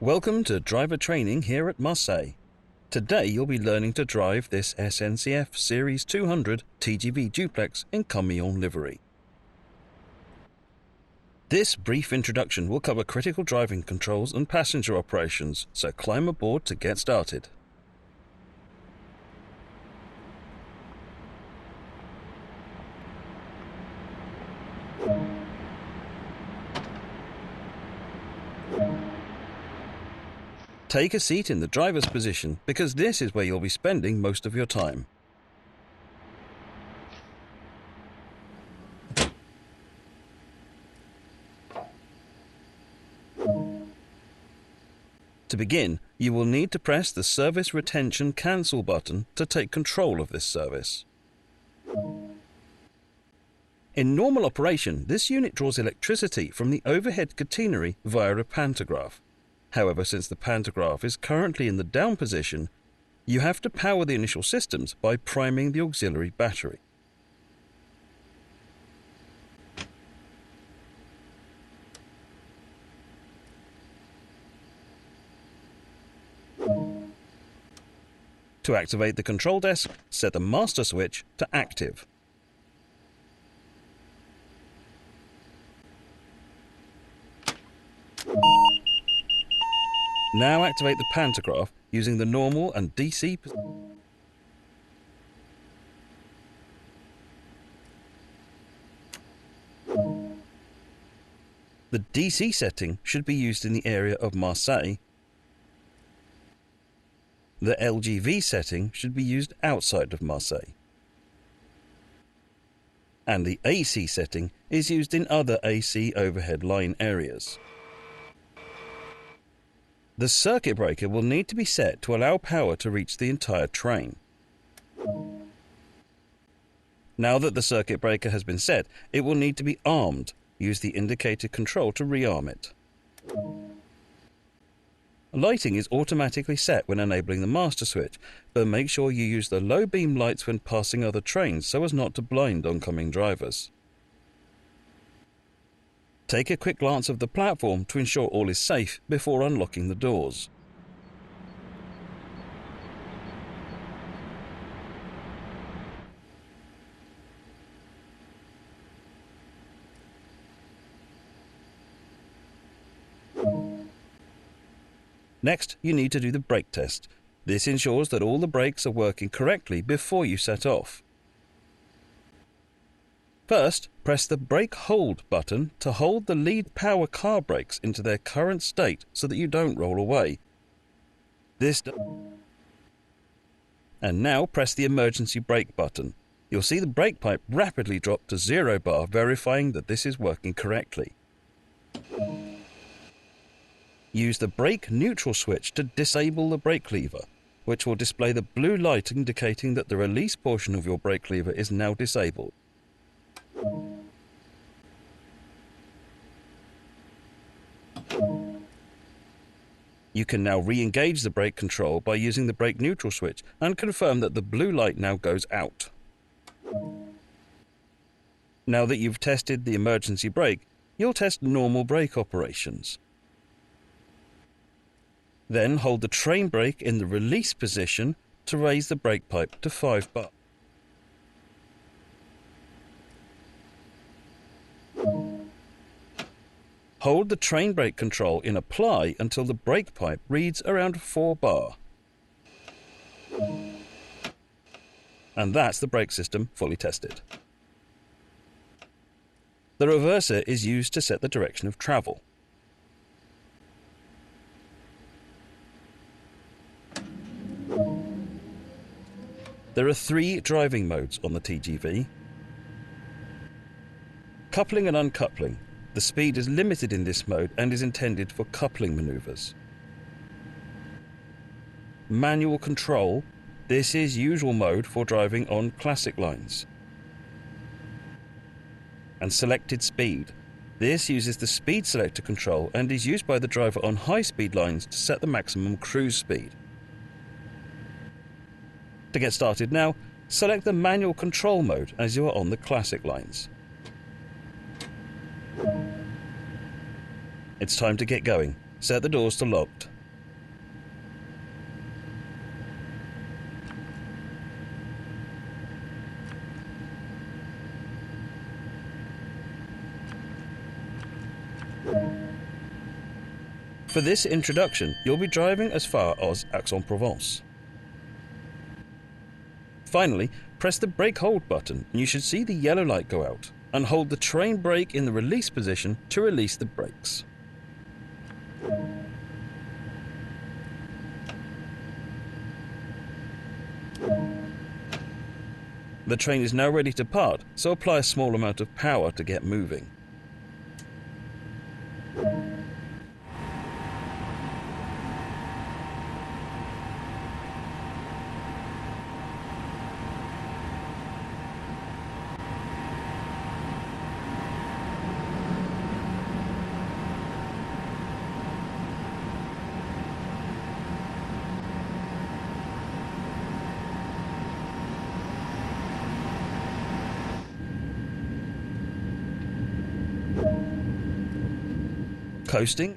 Welcome to driver training here at Marseille. Today you'll be learning to drive this SNCF Series 200 TGV duplex in camion livery. This brief introduction will cover critical driving controls and passenger operations, so climb aboard to get started. Take a seat in the driver's position because this is where you'll be spending most of your time. To begin, you will need to press the Service Retention Cancel button to take control of this service. In normal operation, this unit draws electricity from the overhead catenary via a pantograph. However, since the pantograph is currently in the down position, you have to power the initial systems by priming the auxiliary battery. To activate the control desk, set the master switch to active. Now activate the pantograph using the normal and DC. The DC setting should be used in the area of Marseille. The LGV setting should be used outside of Marseille. And the AC setting is used in other AC overhead line areas. The circuit breaker will need to be set to allow power to reach the entire train. Now that the circuit breaker has been set, it will need to be armed. Use the indicator control to rearm it. Lighting is automatically set when enabling the master switch, but make sure you use the low beam lights when passing other trains so as not to blind oncoming drivers. Take a quick glance of the platform to ensure all is safe before unlocking the doors. Next, you need to do the brake test. This ensures that all the brakes are working correctly before you set off. First, press the brake hold button to hold the lead power car brakes into their current state so that you don't roll away. And now press the emergency brake button. You'll see the brake pipe rapidly drop to 0 bar, verifying that this is working correctly. Use the brake neutral switch to disable the brake lever, which will display the blue light indicating that the release portion of your brake lever is now disabled. You can now re-engage the brake control by using the brake neutral switch and confirm that the blue light now goes out. Now that you've tested the emergency brake, you'll test normal brake operations. Then hold the train brake in the release position to raise the brake pipe to 5 bar. Hold the train brake control in apply until the brake pipe reads around 4 bar. And that's the brake system fully tested. The reverser is used to set the direction of travel. There are 3 driving modes on the TGV. Coupling and uncoupling. The speed is limited in this mode and is intended for coupling maneuvers. Manual control. This is usual mode for driving on classic lines. And selected speed. This uses the speed selector control and is used by the driver on high-speed lines to set the maximum cruise speed. To get started now, select the manual control mode as you are on the classic lines. It's time to get going. Set the doors to locked. For this introduction, you'll be driving as far as Aix-en-Provence. Finally, press the brake hold button and you should see the yellow light go out, and hold the train brake in the release position to release the brakes. The train is now ready to part, so apply a small amount of power to get moving. Coasting.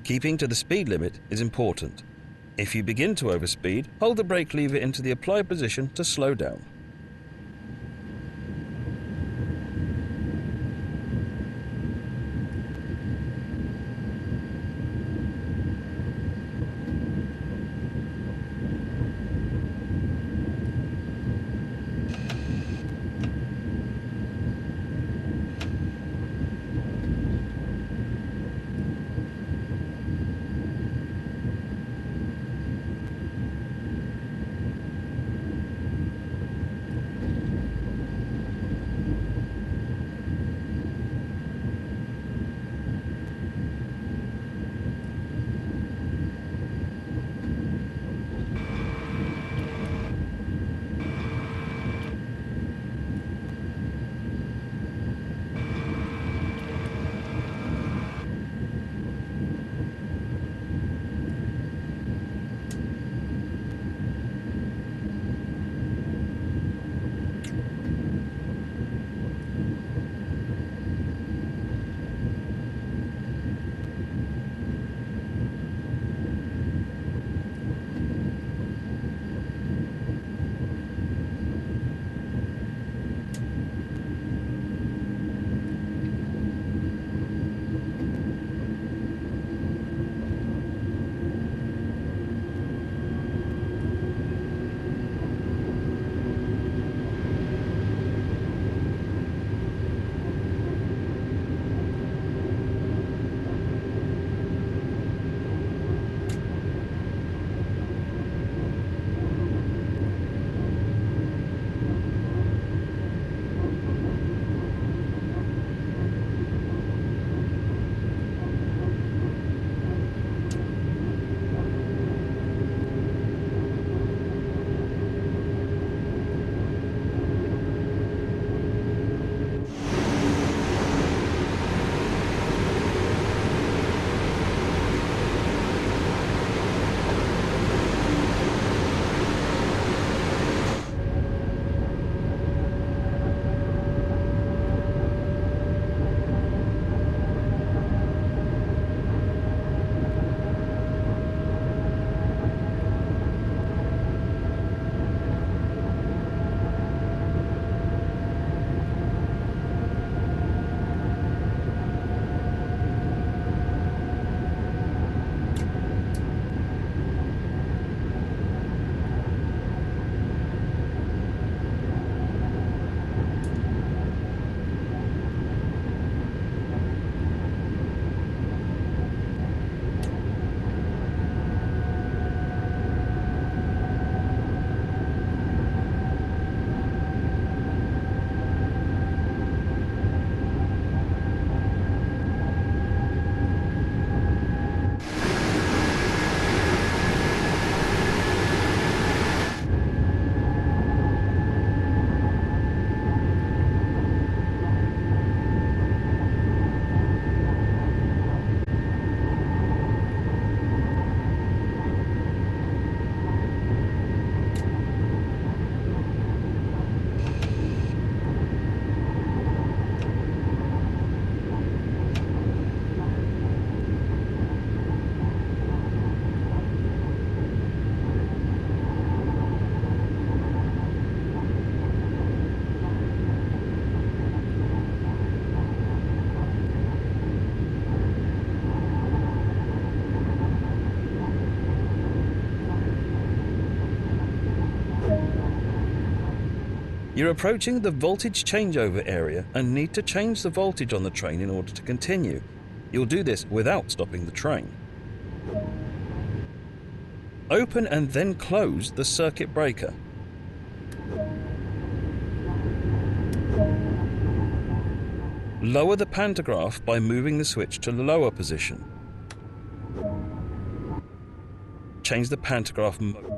Keeping to the speed limit is important. If you begin to overspeed, hold the brake lever into the apply position to slow down. You're approaching the voltage changeover area and need to change the voltage on the train in order to continue. You'll do this without stopping the train. Open and then close the circuit breaker. Lower the pantograph by moving the switch to the lower position. Change the pantograph mode.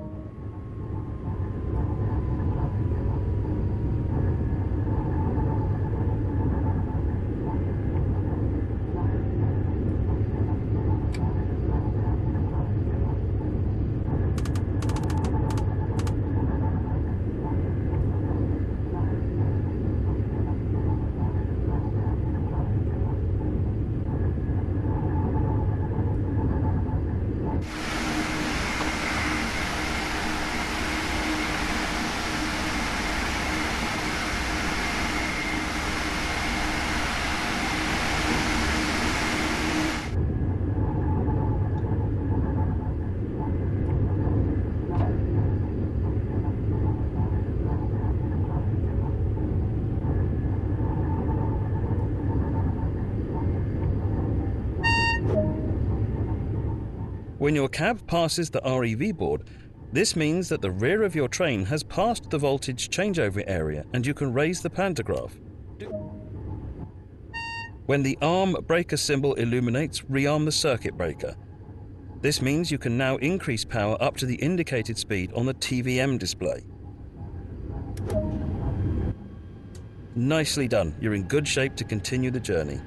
When your cab passes the REV board, this means that the rear of your train has passed the voltage changeover area and you can raise the pantograph. When the arm breaker symbol illuminates, rearm the circuit breaker. This means you can now increase power up to the indicated speed on the TVM display. Nicely done. You're in good shape to continue the journey.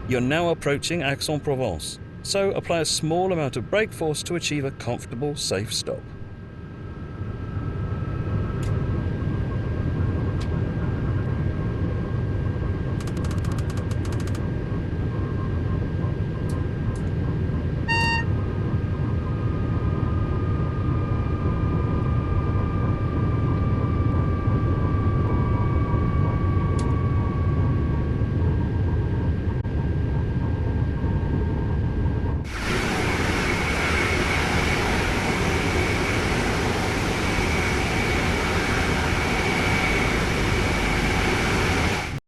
You're now approaching Aix-en-Provence, so apply a small amount of brake force to achieve a comfortable, safe stop.